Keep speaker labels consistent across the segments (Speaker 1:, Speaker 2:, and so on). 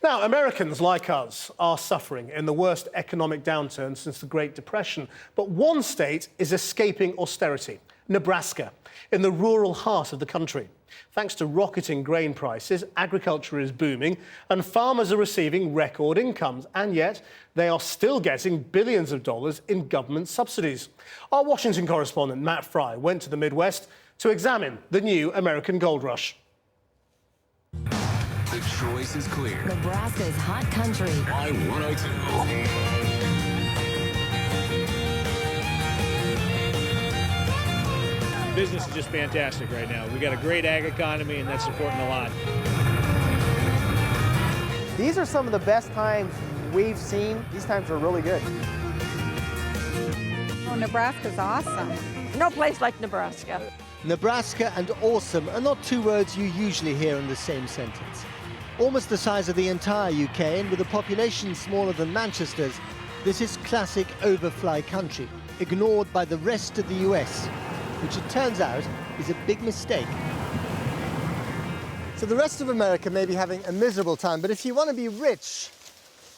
Speaker 1: Now, Americans like us are suffering in the worst economic downturn since the Great Depression. But one state is escaping austerity, Nebraska, in the rural heart of the country. Thanks to rocketing grain prices, agriculture is booming and farmers are receiving record incomes. And yet, they are still getting billions of dollars in government subsidies. Our Washington correspondent, Matt Frei, went to the Midwest to examine the new American gold rush.
Speaker 2: The choice is clear.
Speaker 3: Nebraska's hot country.
Speaker 2: Y102.
Speaker 4: Business is just fantastic right now. We got a great ag economy, and that's supporting a lot.
Speaker 5: These are some of the best times we've seen. These times are really good.
Speaker 6: Oh, Nebraska's awesome.
Speaker 7: No place like Nebraska.
Speaker 8: Nebraska and awesome are not two words you usually hear in the same sentence. Almost the size of the entire UK, and with a population smaller than Manchester's, this is classic overfly country, ignored by the rest of the US, which it turns out is a big mistake. So the rest of America may be having a miserable time, but if you want to be rich,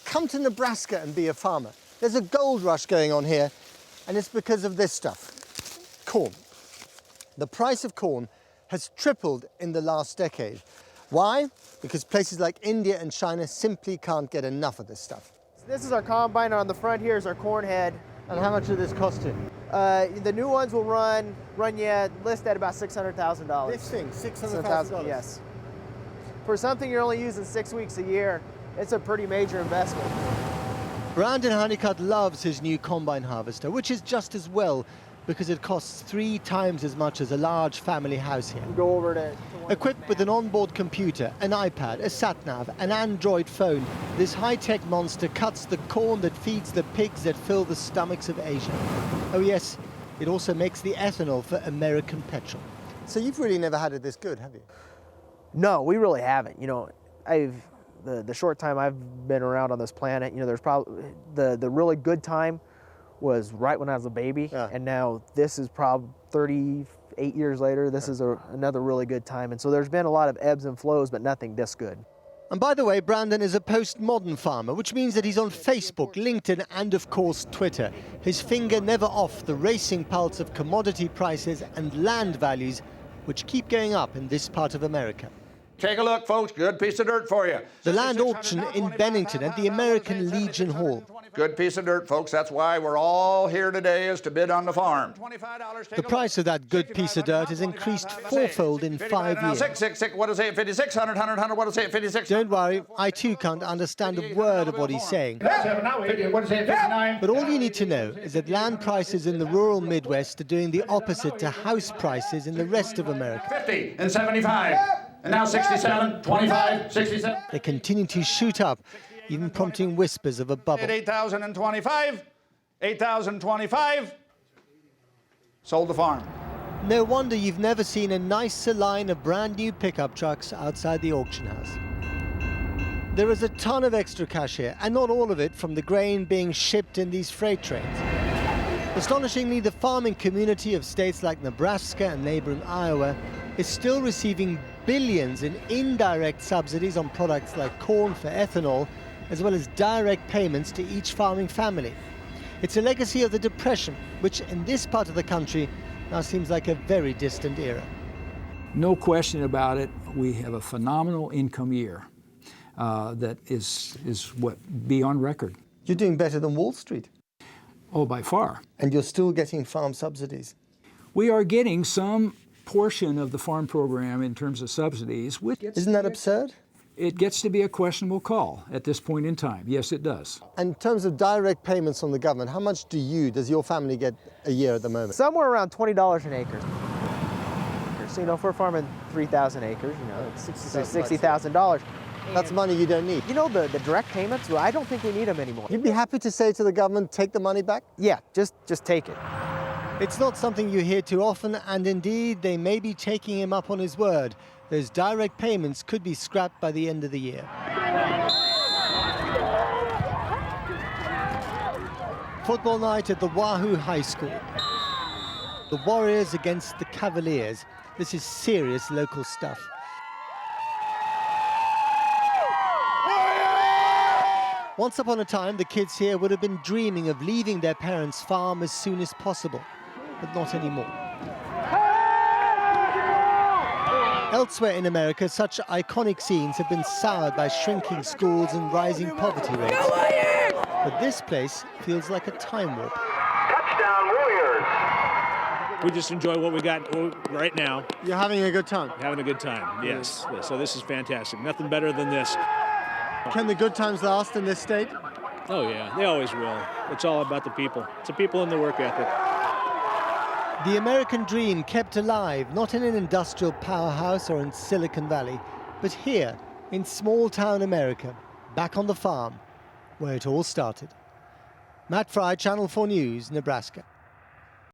Speaker 8: come to Nebraska and be a farmer. There's a gold rush going on here, and it's because of this stuff, corn. The price of corn has tripled in the last decade. Why? Because places like India and China simply can't get enough of this stuff.
Speaker 5: This is our combine. On the front here is our corn head.
Speaker 8: And how much did this cost you?
Speaker 5: The new ones will run list at about $600,000.
Speaker 8: This thing, $600,000?
Speaker 5: Yes. For something you're only using 6 weeks a year, it's a pretty major investment.
Speaker 8: Brandon Honeycutt loves his new combine harvester, which is just as well, because it costs 3 times as much as a large family house here.
Speaker 5: Go over to
Speaker 8: Equipped with an onboard computer, an iPad, a sat-nav, an Android phone, this high-tech monster cuts the corn that feeds the pigs that fill the stomachs of Asia. Oh yes, it also makes the ethanol for American petrol. So you've really never had it this good, have you?
Speaker 5: No, we really haven't. You know, the short time I've been around on this planet, you know, there's probably the really good time was right when I was a baby, and now this is probably 38 years later. This is another really good time, and so there's been a lot of ebbs and flows, but nothing this good.
Speaker 8: And by the way, Brandon is a postmodern farmer, which means that he's on Facebook, LinkedIn, and of course Twitter. His finger never off the racing pulse of commodity prices and land values, which keep going up in this part of America.
Speaker 9: Take a look, folks. Good piece of dirt for you.
Speaker 8: The land auction in Bennington at the American Legion Hall.
Speaker 9: Good piece of dirt, folks. That's why we're all here today, is to bid on the farm.
Speaker 8: The price of that good piece of dirt has increased fourfold in 5 years.
Speaker 9: 666, what is it? 56, 100, what is it? 56.
Speaker 8: Don't worry, I too can't understand a word of what he's saying.
Speaker 9: What is it? 59.
Speaker 8: But all you need to know is that land prices in the rural Midwest are doing the opposite to house prices in the rest of America.
Speaker 9: 50 and 75. And now 67, 25, 67.
Speaker 8: They continue to shoot up, even prompting whispers of a bubble.
Speaker 9: 8,025, 8,025. Sold the farm.
Speaker 8: No wonder you've never seen a nicer line of brand new pickup trucks outside the auction house. There is a ton of extra cash here, and not all of it from the grain being shipped in these freight trains. Astonishingly, the farming community of states like Nebraska and neighboring Iowa is still receiving billions in indirect subsidies on products like corn for ethanol, as well as direct payments to each farming family. It's a legacy of the Depression, which in this part of the country now seems like a very distant era.
Speaker 10: No question about it, we have a phenomenal income year that is what be on record.
Speaker 8: You're doing better than Wall Street.
Speaker 10: Oh, by far.
Speaker 8: And you're still getting farm subsidies.
Speaker 10: We are getting some portion of the farm program in terms of subsidies.
Speaker 8: Isn't that absurd?
Speaker 10: It gets to be a questionable call at this point in time. Yes, it does.
Speaker 8: And in terms of direct payments from the government, how much does your family get a year at the moment?
Speaker 5: Somewhere around $20 an acre. So, you know, if we're farming 3,000 acres, you know, it's $60,000.
Speaker 8: That's money you don't need.
Speaker 5: You know, the direct payments, well, I don't think we need them anymore.
Speaker 8: You'd be happy to say to the government, take the money back?
Speaker 5: Yeah, just take it.
Speaker 8: It's not something you hear too often, and indeed, they may be taking him up on his word. Those direct payments could be scrapped by the end of the year. Football night at the Wahoo High School. The Warriors against the Cavaliers. This is serious local stuff.
Speaker 9: Warriors!
Speaker 8: Once upon a time, the kids here would have been dreaming of leaving their parents' farm as soon as possible, but not anymore. Elsewhere in America, such iconic scenes have been soured by shrinking schools and rising poverty rates. But this place feels like a time warp.
Speaker 6: Touchdown, Warriors!
Speaker 4: We just enjoy what we got right now.
Speaker 8: You're having a good time.
Speaker 4: Having a good time, yes. So this is fantastic. Nothing better than this.
Speaker 8: Can the good times last in this state?
Speaker 4: Oh, yeah, they always will. It's all about the people. It's the people and the work ethic.
Speaker 8: The American dream kept alive, not in an industrial powerhouse or in Silicon Valley, but here, in small-town America, back on the farm, where it all started. Matt Frei, Channel 4 News, Nebraska.